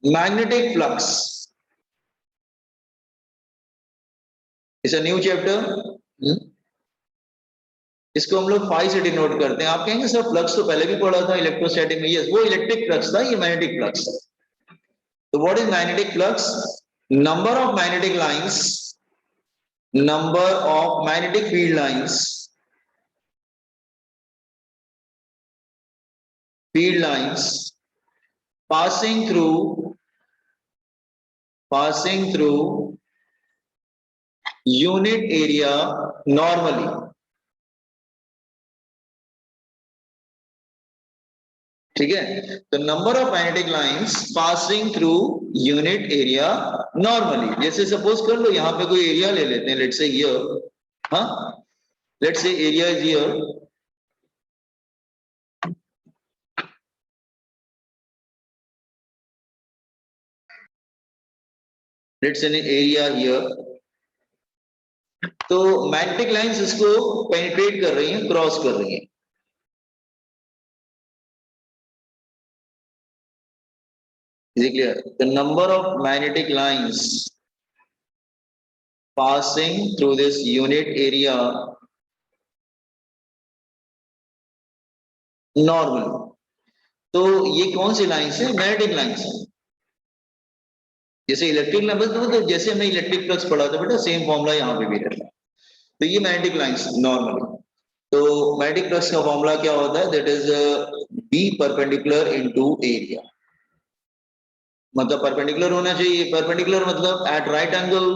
Magnetic flux is a new chapter. इसको हम लोग फाई से डिनोट करते हैं। आप कहेंगे सर फ्लक्स तो पहले भी पढ़ा था इलेक्ट्रोस्टैटिक में। यस, वो इलेक्ट्रिक फ्लक्स था, ये मैग्नेटिक फ्लक्स था। तो what is magnetic flux? Number of magnetic lines, number of magnetic field lines passing through unit area normally। ठीक है, तो number of magnetic lines passing through unit area normally. जैसे suppose कर लो यहां पे कोई एरिया ले लेते हैं, लेट्स से हियर, हाँ, let's say area is here, let's say area here. तो मैग्नेटिक लाइंस इसको पेनिट्रेट कर रही हैं, क्रॉस कर रही हैं। Is it clear? The number of magnetic lines passing through this unit area normal। तो ये कौन सी लाइंस है? मैग्नेटिक लाइंस है। जैसे इलेक्ट्रिक लाइन, तो जैसे हमने इलेक्ट्रिक फ्लक्स पढ़ा था बेटा, सेम फॉर्मूला यहाँ पे भी रहता है। तो ये मैग्नेटिक लाइंस नॉर्मली। तो मैग्नेटिक फ्लक्स का फॉर्मूला क्या होता है? That is B perpendicular into area. मतलब परपेंडिकुलर होना चाहिए। परपेंडिकुलर मतलब एट राइट एंगल,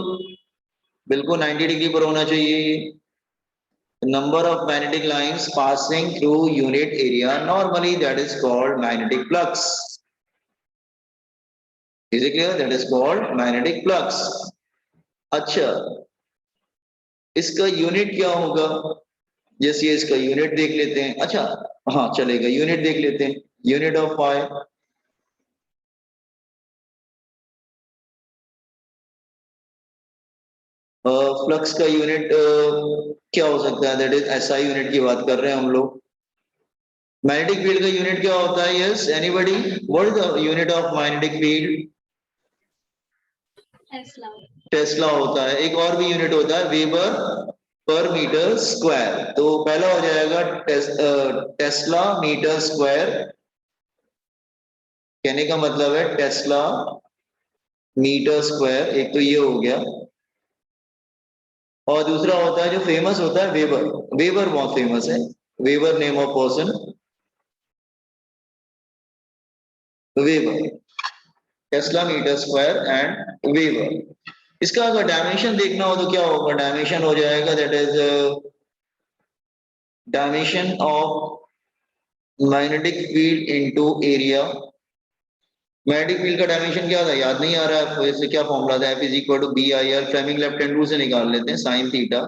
बिल्कुल 90 डिग्री पर होना चाहिए। Number of magnetic lines passing through unit area normally, that is called magnetic flux। Is it clear? That is called magnetic flux। अच्छा, इसका यूनिट क्या होगा? जैसे इसका यूनिट देख लेते हैं। अच्छा, हाँ चलेगा, यूनिट देख लेते हैं। यूनिट ऑफ फाई, फ्लक्स का यूनिट क्या हो सकता है? दैट इज एसआई यूनिट की बात कर रहे हैं हम लोग। मैग्नेटिक फील्ड का यूनिट क्या होता है? Yes, anybody, what is the unit of magnetic field? Tesla होता है। एक और भी यूनिट होता है, वेबर पर मीटर स्क्वायर। तो पहला हो जाएगा टेस्ला मीटर स्क्वायर। कहने का मतलब है टेस्ला मीटर स्क्वायर, एक तो ये हो गया। और दूसरा होता है जो फेमस होता है, वेबर। वेबर बहुत फेमस है, Weber name of person, Weber, tesla metre square and Weber. इसका अगर डायमेंशन देखना हो तो क्या होगा? डायमेंशन हो जाएगा that is dimension of magnetic field into area. Magnetic field का डायमेंशन क्या था? याद नहीं आ रहा है आपको? इससे क्या फॉर्मूला था? F is equal to B I R, Fleming left hand rule से निकाल लेते हैं, साइन थीटा।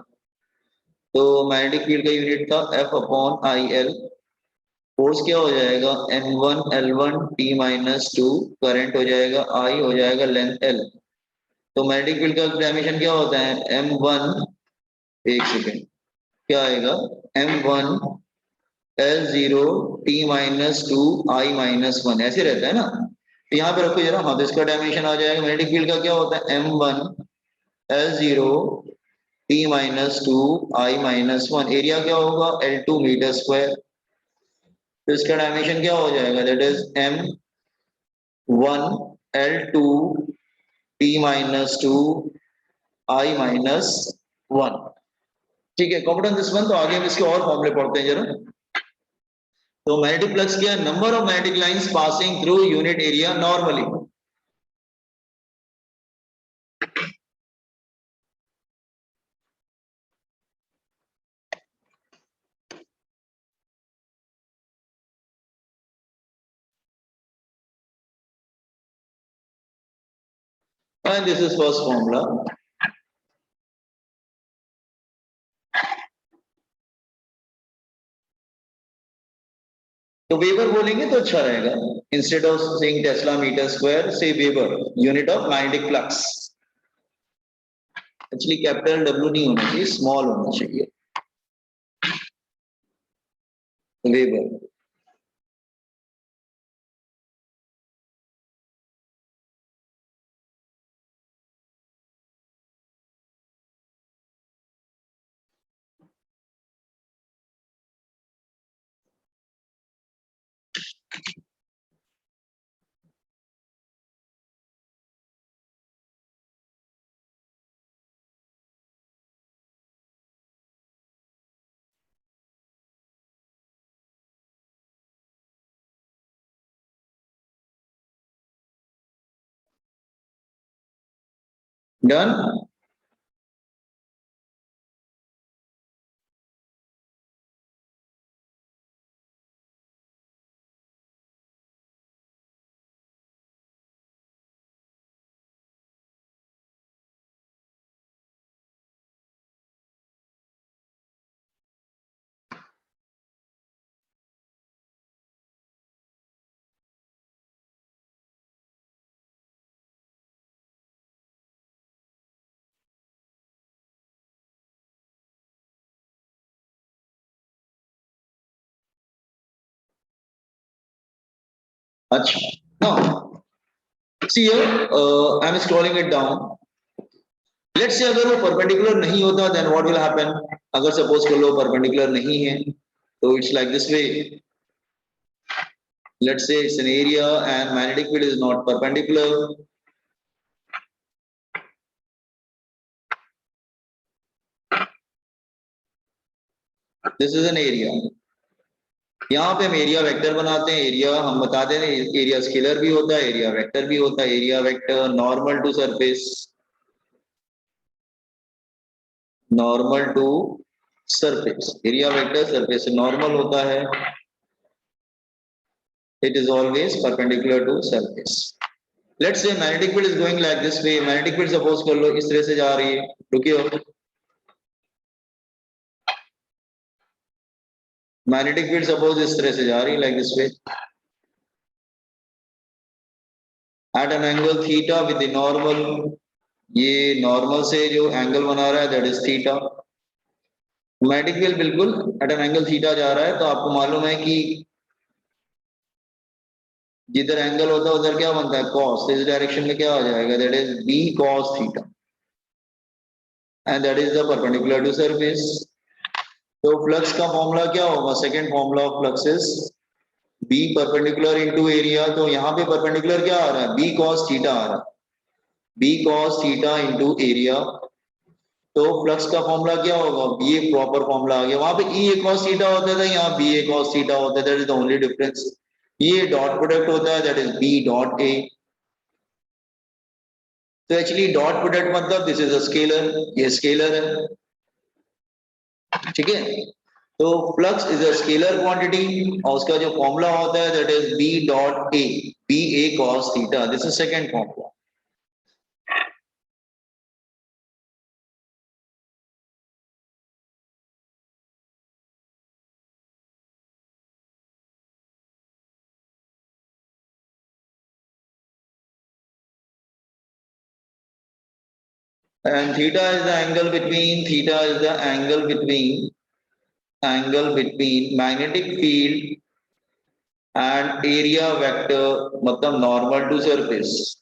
तो मैग्नेटिक फील्ड का यूनिट था F upon I L. Force क्या हो जाएगा? M1 L1 T-2। करंट हो जाएगा I, हो जाएगा लेंथ L। तो मैग्नेटिक फील्ड का डायमेंशन क्या होता है? M1, एक सेकेंड, क्या आएगा? M1 L0 T-2 I-1, ऐसे रहता है ना? तो यहाँ पे रखो जरा। हाँ, तो इसका डायमेंशन आ जाएगा। मैग्नेटिक फील्ड का क्या होता है? M1 L0 T-2 I-1। Area क्या होगा? L2 metre square. तो इसका डायमेंशन क्या हो जाएगा? That is M1 L2 T-2 I-1। ठीक है, कॉम्पिटेंस दिस वन। तो आगे हम इसके और फॉर्मूले पढ़ते हैं जरा। तो मैग्नेटिक फ्लक्स क्या है? Number of magnetic lines passing through unit area normally. And this is first formula. तो वेबर बोलेंगे तो अच्छा रहेगा, instead of saying tesla metre square से weber, unit of magnetic flux. Actually capital W नहीं होना चाहिए, स्मॉल होना चाहिए, weber. Done. Acha. Now, see here, I'm scrolling it down. Let's say अगर वो perpendicular नहीं होता, then what will happen? अगर suppose कर लो perpendicular नहीं है, तो it's like this way. Let's say it's an area and magnetic field is not perpendicular. This is an area. यहाँ पे हम एरिया वेक्टर बनाते हैं. एरिया हम बताते हैं एरिया स्केलर भी होता है, एरिया वेक्टर भी होता है. Area vector normal to surface, normal to surface. Area vector surface से नॉर्मल होता है. It is always perpendicular to surface. Let's say magnetic field is going like this way. Magnetic field suppose कर लो इस तरह से जा रही है. रुकिए. Magnetic field suppose इस तरह से जा रही है like this way. At an angle theta with the normal. ये नॉर्मल से जो एंगल बना रहा है that is theta. Magnetic field बिल्कुल एट एन एंगल थीटा जा रहा है. तो आपको मालूम है कि जिधर एंगल होता है उधर क्या बनता है कॉस. इस डायरेक्शन में क्या आ जाएगा that is B cos theta and that is the perpendicular to surface. तो फ्लक्स का फॉर्मूला क्या होगा. Second formula of flux is B perpendicular into area. तो यहाँ पे परपेंडिकुलर क्या आ रहा है बी कॉस थीटा आ रहा है. B cos theta into area. तो फ्लक्स का फॉर्मूला क्या होगा. बी ए प्रॉपर फॉर्मूला आ गया. वहां पे ई ए कॉस थीटा होता था, यहाँ बी ए कॉस थीटा होता है. That is the only difference. ये डॉट प्रोडक्ट होता है that is B dot A. तो एक्चुअली डॉट प्रोडक्ट मतलब दिस इज अ स्केलर. ये स्केलर है. ठीक है. तो flux is a scalar quantity और उसका जो फॉर्मूला होता है that is B dot A. B A cos theta. This is second formula. And theta is the angle between magnetic field and area vector मतलब normal to surface.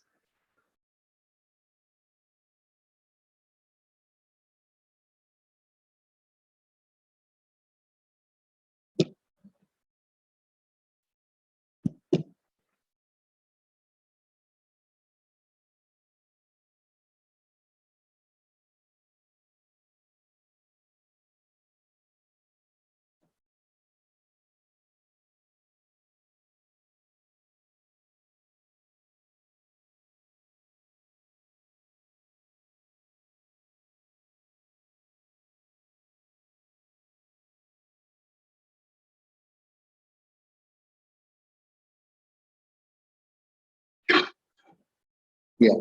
Yeah.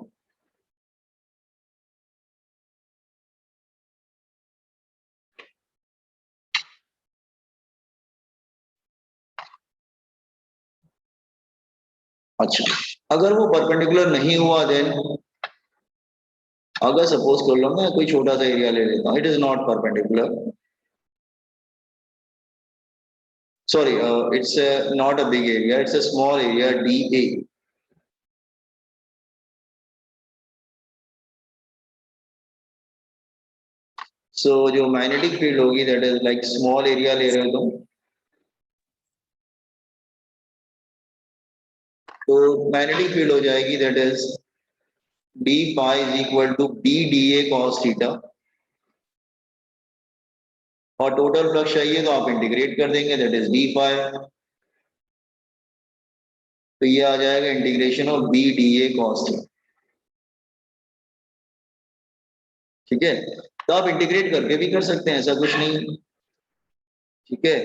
अच्छा अगर वो perpendicular नहीं हुआ देन अगर suppose कर लो मैं कोई छोटा सा एरिया ले लेता हूँ. It is not perpendicular. Sorry, it's not a big area. It's a small area DA. So जो मैग्नेटिक फील्ड होगी that is like small area ले रहे हो तुम. तो मैग्नेटिक फील्ड हो जाएगी that is D phi is equal to B D A cos theta, और टोटल फ्लक्स चाहिए तो आप इंटीग्रेट कर देंगे दैट इज डी फाई, तो ये आ जाएगा integration of B D A cos theta. ठीक है, तो आप इंटीग्रेट करके भी कर सकते हैं, ऐसा कुछ नहीं। ठीक है,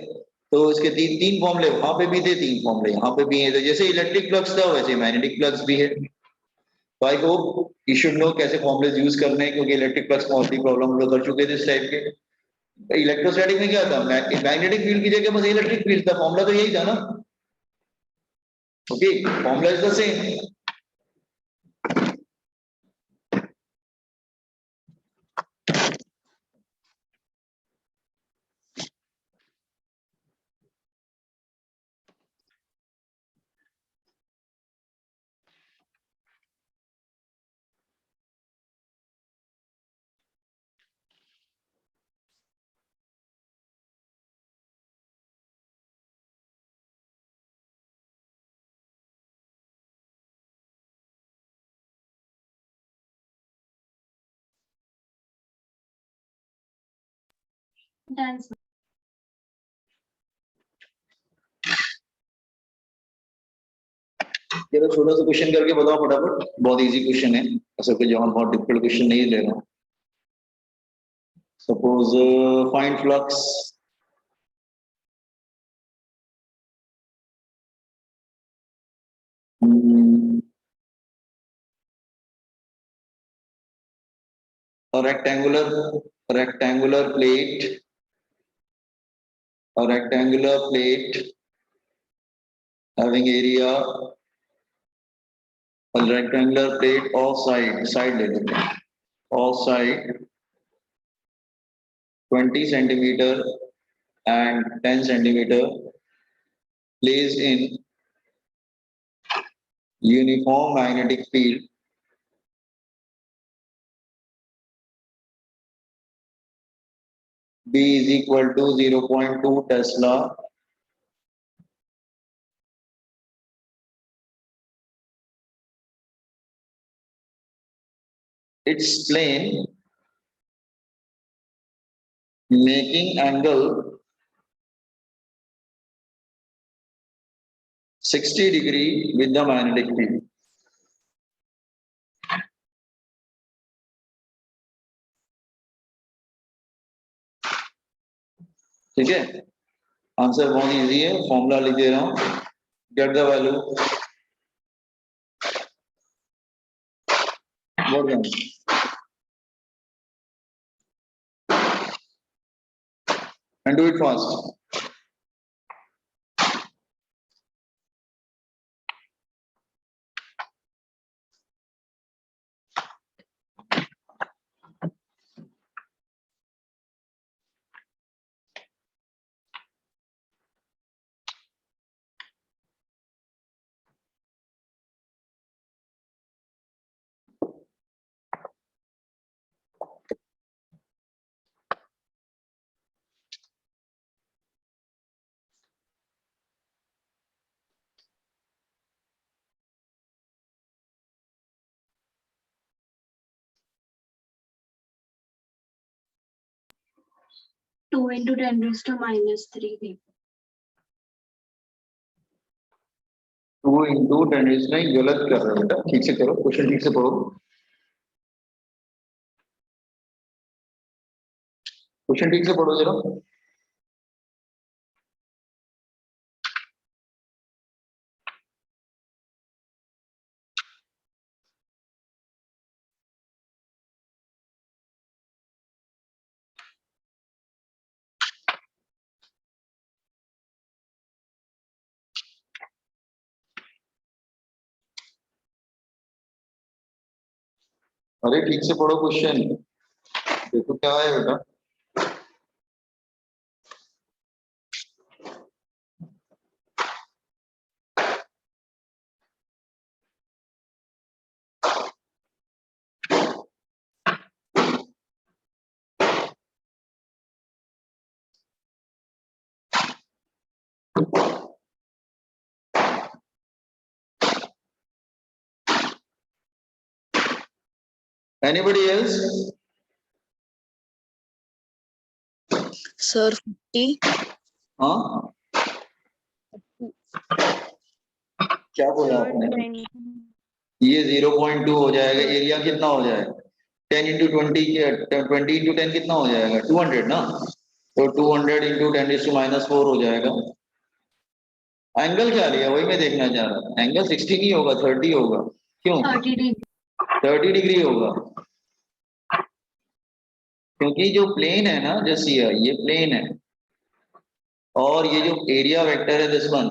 तो इसके तीन तीन फॉर्मूले वहां पे भी थे, तीन फॉर्मूले यहाँ पे भी हैं, तो जैसे इलेक्ट्रिक फ्लक्स था वैसे मैग्नेटिक फ्लक्स भी है। तो I hope you should know कैसे फॉर्मूले यूज करने हैं, क्योंकि इलेक्ट्रिक फ्लक्स मोस्टली प्रॉब्लम हम लोग कर चुके थे इस टाइप के। इलेक्ट्रोस्टैटिक में क्या था, मैग्नेटिक फील्ड की जगह बस इलेक्ट्रिक फील्ड था, फॉर्मूला तो यही था ना। Okay, formula is the same. चलो छोटा सा क्वेश्चन करके बताओ फटाफट, बहुत इजी क्वेश्चन है, ऐसा कोई जवाब बहुत डिफिकल्ट क्वेश्चन नहीं ले रहा हूँ। Suppose find flux rectangular rectangular plate, a rectangular plate having area, a rectangular plate of side ले लेते हैं, of side 20 centimeter and 10 centimeter placed in uniform magnetic field B is equal to 0.2 Tesla. Its plane making angle 60° with the magnetic field. ठीक है, answer बहुत easy है, formula लिख दे रहा हूं, गेट द वैल्यू, बोल रहा हूं, and do it fast. Two into 10 raised to minus 3. 2 into 10 is नहीं, गलत कर रहे हो बेटा, ठीक से करो, क्वेश्चन ठीक से पढ़ो, क्वेश्चन ठीक से पढ़ो जरा। अरे ठीक से पढ़ो क्वेश्चन, देखो क्या है बेटा। Anybody else? सर 50 हाँ, क्या बोला आपने? ये 0.2 हो जाएगा, एरिया कितना हो जाएगा? 10 इंटू 20, 20 इंटू 10 कितना हो जाएगा? 200 ना, तो 200 इंटू 10⁻⁴ हो जाएगा। एंगल क्या लिया वही मैं देखना चाह रहा हूँ। एंगल 60 नहीं होगा, 30 होगा। क्यों? 30 डिग्री। 30 डिग्री होगा, क्योंकि जो प्लेन है ना, जैसे ये प्लेन है और ये जो एरिया वेक्टर है दिस वन,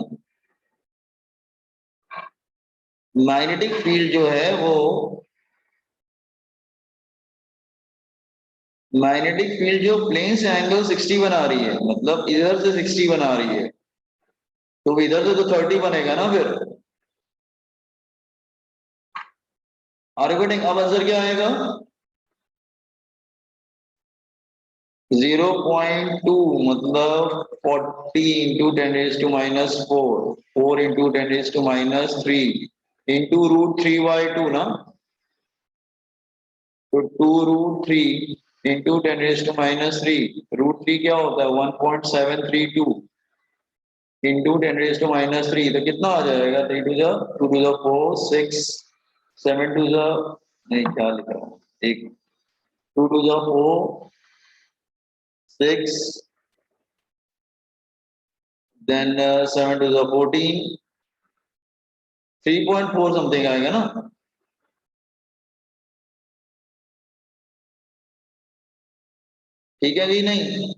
मैग्नेटिक फील्ड जो है वो, मैग्नेटिक फील्ड जो प्लेन से एंगल 60 बना रही है, मतलब इधर से 60 बना रही है, तो इधर से तो 30 बनेगा ना फिर। आर्गुमेंट अब आंसर क्या आएगा? 0.2 मतलब 40 इंटू 10⁻⁴, 4 इंटू 10⁻³ इंटू √3/2 ना, तो 2√3 इंटू 10⁻³ √3 क्या होता है? 1.732 इंटू 10⁻³ तो कितना आ जाएगा? 3 टू द 4 6 7 टू द, नहीं क्या लिख रहा हूँ, एक 2 to the 4 6 then 7 to the 14, 3.4 something आएगा ना। ठीक है कि नहीं?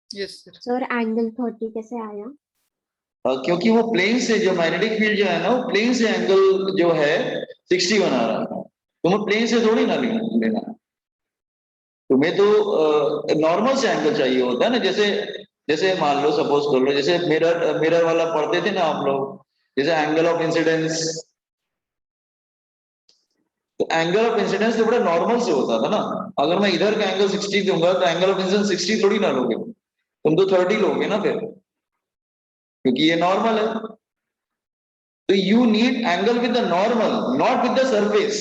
Yes sir. सर एंगल 30 कैसे आया? क्योंकि वो प्लेन से, जो मैग्नेटिक फील्ड जो है ना, वो प्लेन से एंगल जो है 60 बना रहा है। तुम्हें प्लेन से थोड़ी ना लेना है, तुम्हें तो नॉर्मल से एंगल चाहिए होता है ना। जैसे जैसे मान लो, सपोज कर लो, जैसे मिरर मिरर वाला पढ़ते थे ना आप लोग, जैसे एंगल ऑफ इंसिडेंस, तो एंगल ऑफ इंसिडेंस तो बड़ा नॉर्मल से होता था ना। अगर मैं इधर का एंगल 60 दूंगा तो एंगल ऑफ इंसिडेंस 60 थोड़ी ना लोगे, तुम तो 30 लोगे ना फिर, क्योंकि ये नॉर्मल है। तो you need angle with the normal, not with the surface.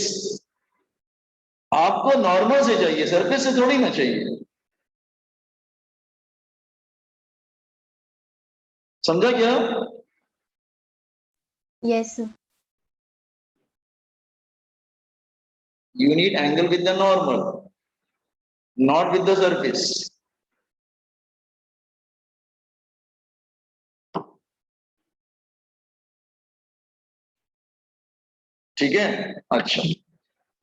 आपको नॉर्मल से चाहिए, सरफेस से थोड़ी ना चाहिए। समझा क्या? Yes. You need angle with the normal, not with the surface. ठीक है, अच्छा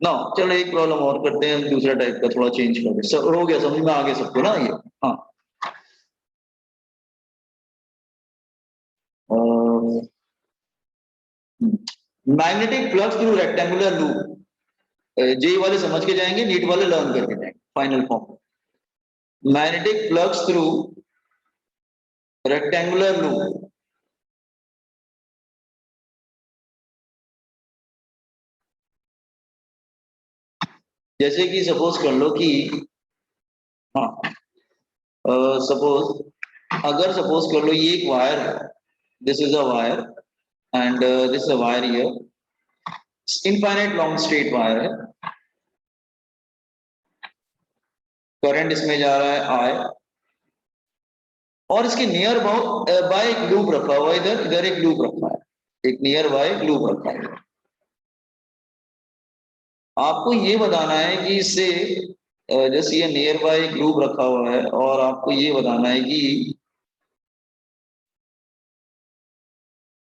ना, चलो एक प्रॉब्लम और करते हैं, दूसरा टाइप का थोड़ा चेंज करते हैं। हो गया समझ में आ गया सबको ना ये? हाँ, magnetic flux through rectangular loop, JEE वाले समझ के जाएंगे, नीट वाले लर्न करके जाएंगे final form. Magnetic flux through rectangular loop, जैसे कि सपोज कर लो कि, हाँ सपोज, अगर सपोज कर लो ये एक वायर है, this is a wire and this is a wire here, infinite long straight wire है, करंट इसमें जा रहा है आई, और इसके नियर बाय एक लूप रखा हुआ है, इधर इधर एक लूप रखा है, एक नियर बाय लूप रखा है। आपको ये बताना है कि इससे जैसे ये नियर बाय एक लूप रखा हुआ है, और आपको ये बताना है कि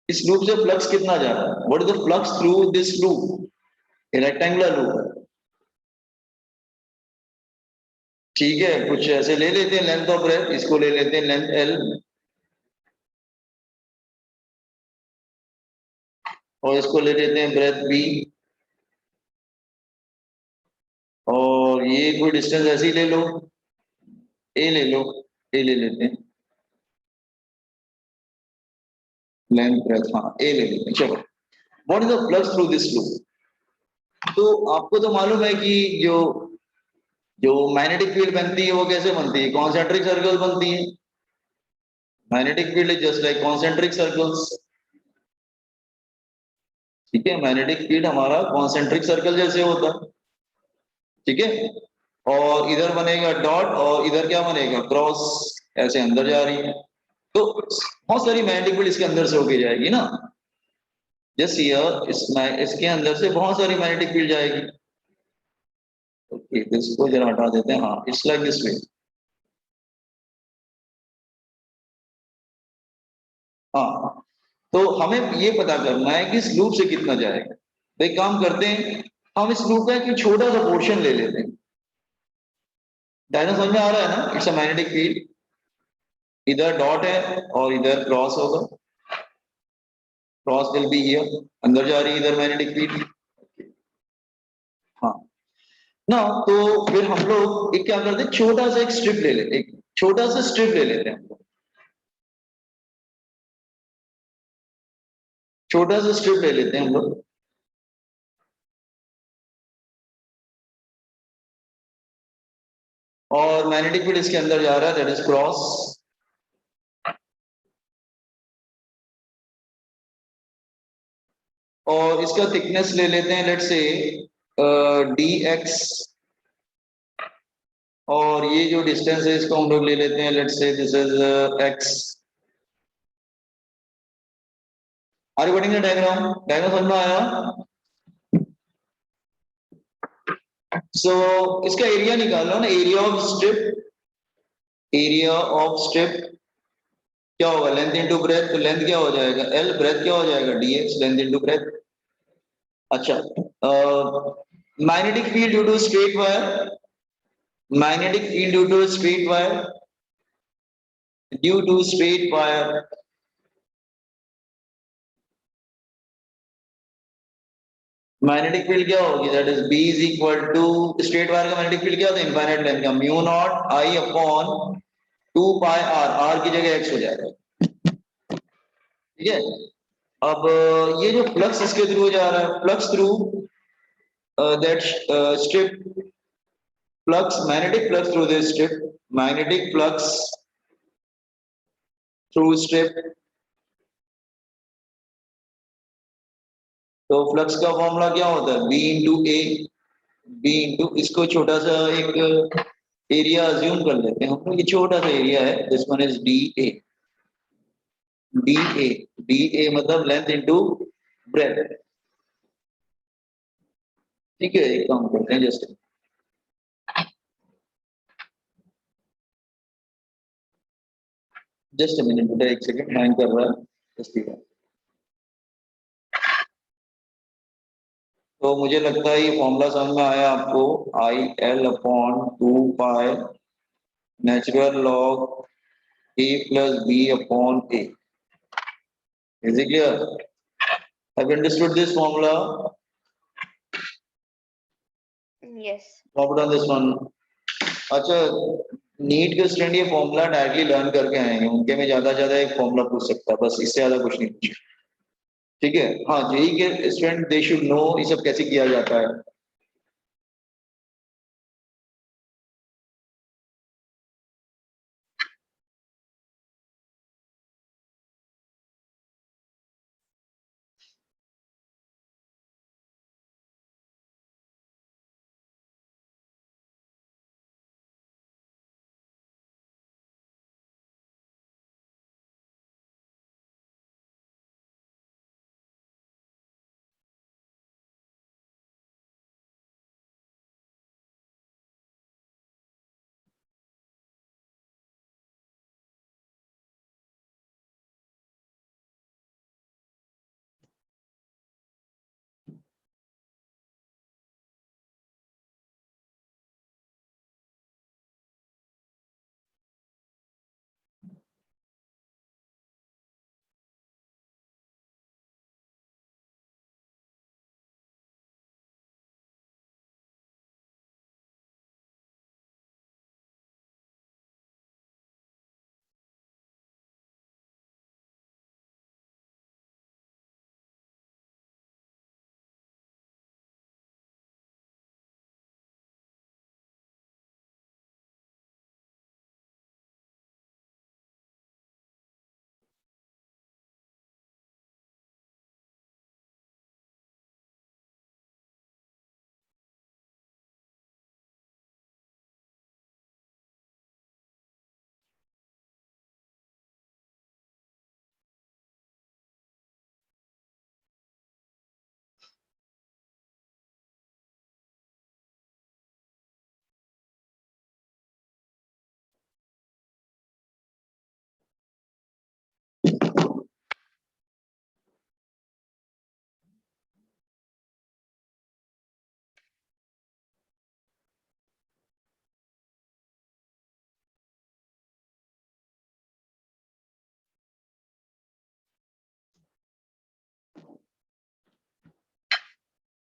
इस लूप से फ्लक्स कितना जा रहा है, what is the flux through this loop, rectangular loop है। ठीक है, कुछ ऐसे ले लेते हैं लेंथ ऑफ ब्रेथ, इसको ले लेते हैं लेंथ एल, और इसको ले लेते हैं ब्रेथ बी, और ये कोई डिस्टेंस ऐसी ले लो, ए ले लो, ए ले लेते हैं, लेंथ ब्रेथ, हाँ ए ले लेते हैं। चलो, what is the flux through this loop? तो आपको तो मालूम है कि जो जो मैग्नेटिक फील्ड बनती है वो कैसे बनती है, कॉन्सेंट्रिक सर्कल बनती है। Magnetic field is just like concentric circles. ठीक है, मैग्नेटिक फील्ड हमारा कॉन्सेंट्रिक सर्कल जैसे होता है। ठीक है, और इधर बनेगा डॉट और इधर क्या बनेगा, क्रॉस, ऐसे अंदर जा रही है। तो बहुत सारी मैग्नेटिक फील्ड इसके अंदर से होके जाएगी ना, जस्ट हियर इसके अंदर से बहुत सारी मैग्नेटिक फील्ड जाएगी। ओके, इसको जरा हटा देते हैं। हाँ, इट्स लाइक दिस वे। हाँ, तो हमें ये पता करना है कि इस लूप से कितना जाएगा। तो एक काम करते हैं, हम इस लूप का एक छोटा सा पोर्शन ले लेते हैं। डायग्राम समझ में आ रहा है ना, इट्स अ मैग्नेटिक फील्ड, इधर डॉट है और इधर क्रॉस होगा, क्रॉस विल बी हियर, अंदर जा रही है इधर मैग्नेटिक फील्ड। हाँ ना, तो फिर हम लोग एक क्या करते हैं, छोटा सा एक स्ट्रिप ले लेते हैं, एक छोटा सा स्ट्रिप ले लेते हैं, छोटा सा स्ट्रिप ले लेते हैं हम लोग। और मैग्नेटिक फील्ड इसके अंदर जा रहा है, दैट इज क्रॉस। और इसका थिकनेस ले लेते हैं, लेट्स से डी एक्स। और ये जो डिस्टेंस है इसको हम लोग ले लेते हैं, let's say this is X. Are you getting the diagram? Diagram समझ में आया? सो इसका एरिया निकाल लो ना, area of strip. Area of strip क्या होगा, लेंथ इंटू ब्रेथ। तो लेंथ क्या हो जाएगा एल, ब्रेथ क्या हो जाएगा D X, length into breadth. अच्छा, magnetic field due to straight wire, magnetic field due to straight wire, due to straight wire, magnetic field क्या होगी, that is B is equal to, straight wire का magnetic field क्या होता है, infinite length का, mu naught I upon 2 pi R, R की जगह x हो जाएगा। ठीक है, अब ये जो फ्लक्स इसके थ्रू जा रहा है, flux through that strip, flux, magnetic flux through this strip, magnetic flux through strip। तो फ्लक्स का फॉर्मूला क्या होता है, बी इंटू ए, बी इंटू, इसको छोटा सा एक एरिया अज्यूम कर लेते हैं हम लोग, ये छोटा सा एरिया है, this one is D A, D A, D A मतलब लेंथ इंटू ब्रेथ। ठीक है, एक काम करते हैं, जस्ट अ मिनट बेटा, एक सेकंड, माइंड कर रहा है जस्ट। तो मुझे लगता है ये फॉर्मूला समझ में आया आपको, I L upon 2 pi natural log a plus b upon a। Is it clear? Have you understood this formula? Yes. Drop down this one. अच्छा, नीट के स्टूडेंट ये फॉर्मूला डायरेक्टली लर्न करके आएंगे, उनके में ज्यादा एक फॉर्मूला पूछ सकता है, बस इससे ज्यादा कुछ नहीं पूछ। ठीक है, हाँ, जेई के स्टूडेंट दे शुड नो ये सब कैसे किया जाता है।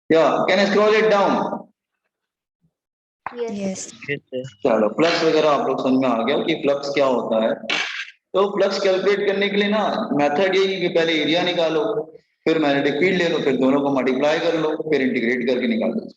Can I scroll it down? Yes. Yes. Yes, sir. चलो फ्लक्स वगैरह आप लोग समझ में आ गया कि फ्लक्स क्या होता है। तो फ्लक्स कैलकुलेट करने के लिए ना मेथड यही है कि पहले एरिया निकालो, फिर मैग्नेटिक फील्ड ले लो, फिर दोनों को मल्टीप्लाई कर लो, फिर इंटीग्रेट करके निकालो।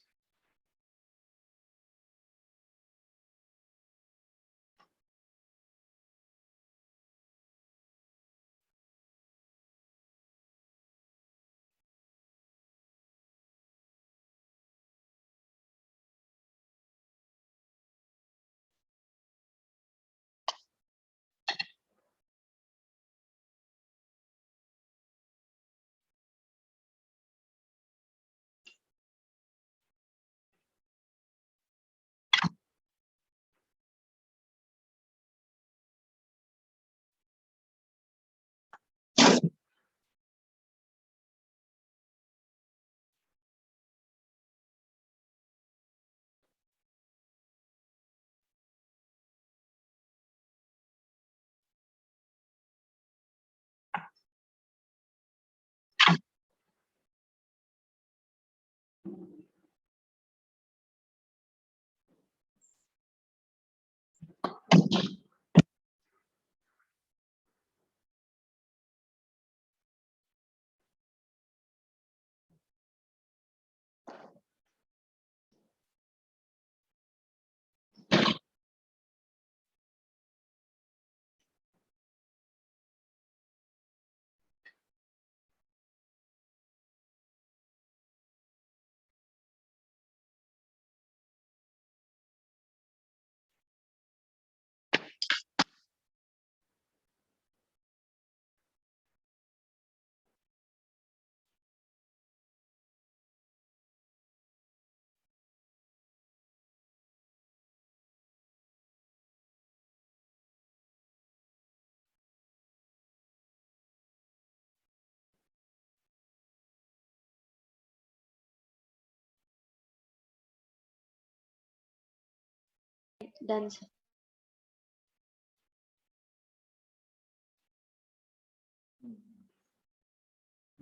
Done, sir.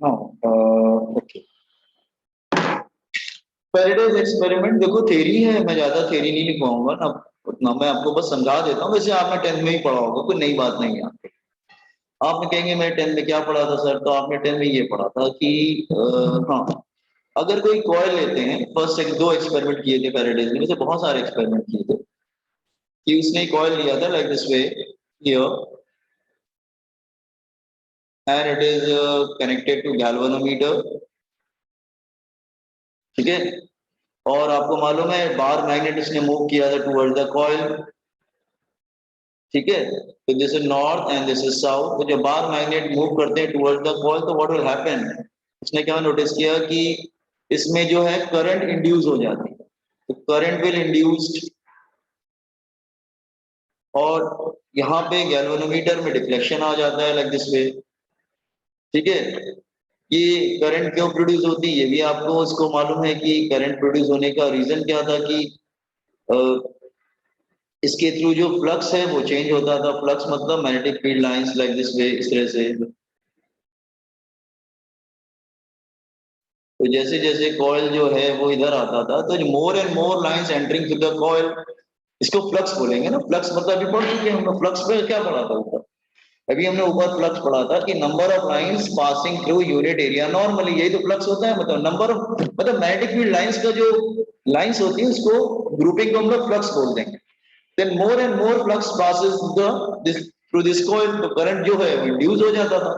ओके। पैरेडेज एक्सपेरिमेंट देखो थ्योरी है, मैं ज्यादा थ्योरी नहीं लिखवाऊंगा ना, उतना मैं आपको बस समझा देता हूँ। वैसे आपने 10th में ही पढ़ा होगा, कोई नई बात नहीं है। आपने कहेंगे मैं 10th में क्या पढ़ा था सर, तो आपने 10th में ये पढ़ा था कि हाँ, अगर कोई कॉइल लेते हैं, फर्स्ट दो एक्सपेरिमेंट किए थे पैरेडेज ने, वैसे बहुत सारे एक्सपेरिमेंट किए थे, कि उसने कॉइल लिया था like this way here, and it is connected to galvanometer, ठीक है। और आपको मालूम है बार मैग्नेट इसने मूव किया था टुवर्ड द कॉइल, ठीक है। तो this is north and this is south. तो जब बार मैग्नेट मूव करते हैं टुवर्ड द कॉइल, तो व्हाट विल हैपन, उसने क्या नोटिस किया कि इसमें जो है करंट इंड्यूस हो जाती है। तो करंट विल इंड्यूस्ड, और यहाँ पे गैल्वेनोमीटर में डिफ्लेक्शन आ जाता है लाइक दिस वे, ठीक है। ये करंट क्यों प्रोड्यूस होती है, ये भी आपको उसको मालूम है कि करंट प्रोड्यूस होने का रीजन क्या था, कि अ, इसके थ्रू जो फ्लक्स है वो चेंज होता था। फ्लक्स मतलब magnetic field lines like this वे, इस तरह से। तो जैसे जैसे कॉइल जो है वो इधर आता था, तो मोर and more lines entering through the coil, इसको फ्लक्स बोलेंगे ना। फ्लक्स मतलब अभी पढ़ चुके हैं हम लोग, फ्लक्स पे क्या पढ़ा था ऊपर, अभी हमने ऊपर फ्लक्स पढ़ा था कि number of lines passing through unit area normally, यही तो फ्लक्स होता है। मतलब नंबर ऑफ, मतलब मैग्नेटिक फील्ड लाइंस का जो लाइंस होती है उसको ग्रुपिंग को हम लोग फ्लक्स बोल देंगे। Then more and more flux passes the this through this coil, तो करंट जो है वो इंड्यूस हो जाता था।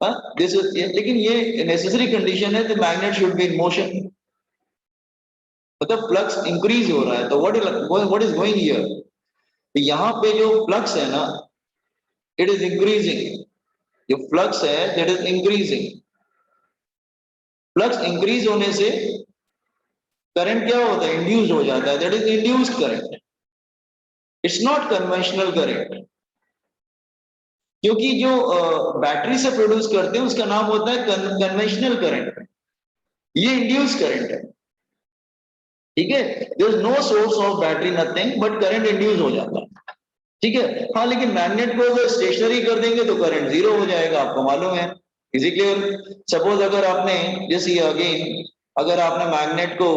हाँ दिस इज, लेकिन ये नेसेसरी कंडीशन है, the magnet should be in motion, मतलब फ्लक्स इंक्रीज हो रहा है। तो व्हाट इज गोइंग हियर, तो यहाँ पे जो फ्लक्स है ना, इट इज इंक्रीजिंग, जो फ्लक्स है that is increasing. Flux increase होने से करंट क्या होता है, इंड्यूस हो जाता है, that is induced current. It's not conventional current, क्योंकि जो बैटरी से प्रोड्यूस करते हैं उसका नाम होता है कन्वेंशनल करंट, ये इंड्यूस करंट है, ठीक है। There is no source of battery nothing, but current induce हो जाता है, ठीक है। हाँ लेकिन मैग्नेट को अगर स्टेशनरी कर देंगे तो करंट जीरो हो जाएगा, आपको मालूम है। Is it clear? सपोज अगर आपने जैसे अगेन अगर आपने मैग्नेट को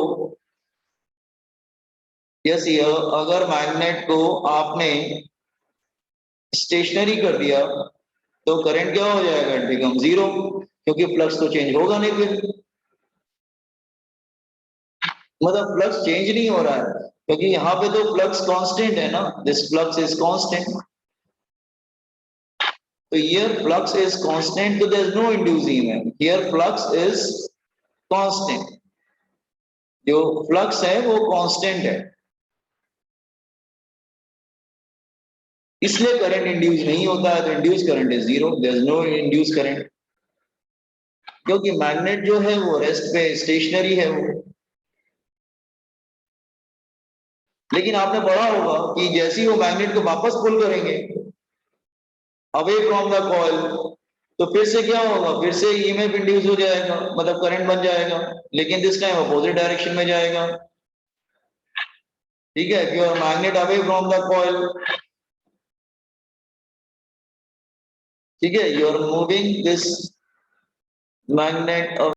यस अगर मैग्नेट को आपने स्टेशनरी कर दिया तो करंट क्या हो जाएगा, इट बिकम जीरो, क्योंकि फ्लक्स तो चेंज होगा नहीं फिर, मतलब फ्लक्स चेंज नहीं हो रहा है क्योंकि यहाँ पे तो फ्लक्स कांस्टेंट है ना, दिस फ्लक्स इज कांस्टेंट, तो हियर फ्लक्स इज कांस्टेंट, तो there is no induce EMF, here flux is constant, जो फ्लक्स है वो कांस्टेंट है, इसलिए करंट इंड्यूस नहीं होता है, तो induce current is zero, there is no induce current, क्योंकि मैग्नेट जो है वो रेस्ट पे स्टेशनरी है वो। लेकिन आपने पढ़ा होगा कि जैसे ही वो मैग्नेट को वापस पुल करेंगे अवे फ्रॉम द कॉइल, तो फिर से क्या होगा, फिर से ईएमएफ इंड्यूस हो जाएगा, मतलब करंट बन जाएगा, लेकिन दिस टाइम अपोजिट डायरेक्शन में जाएगा। ठीक है, if your magnet away from the coil, ठीक है, you are moving this magnet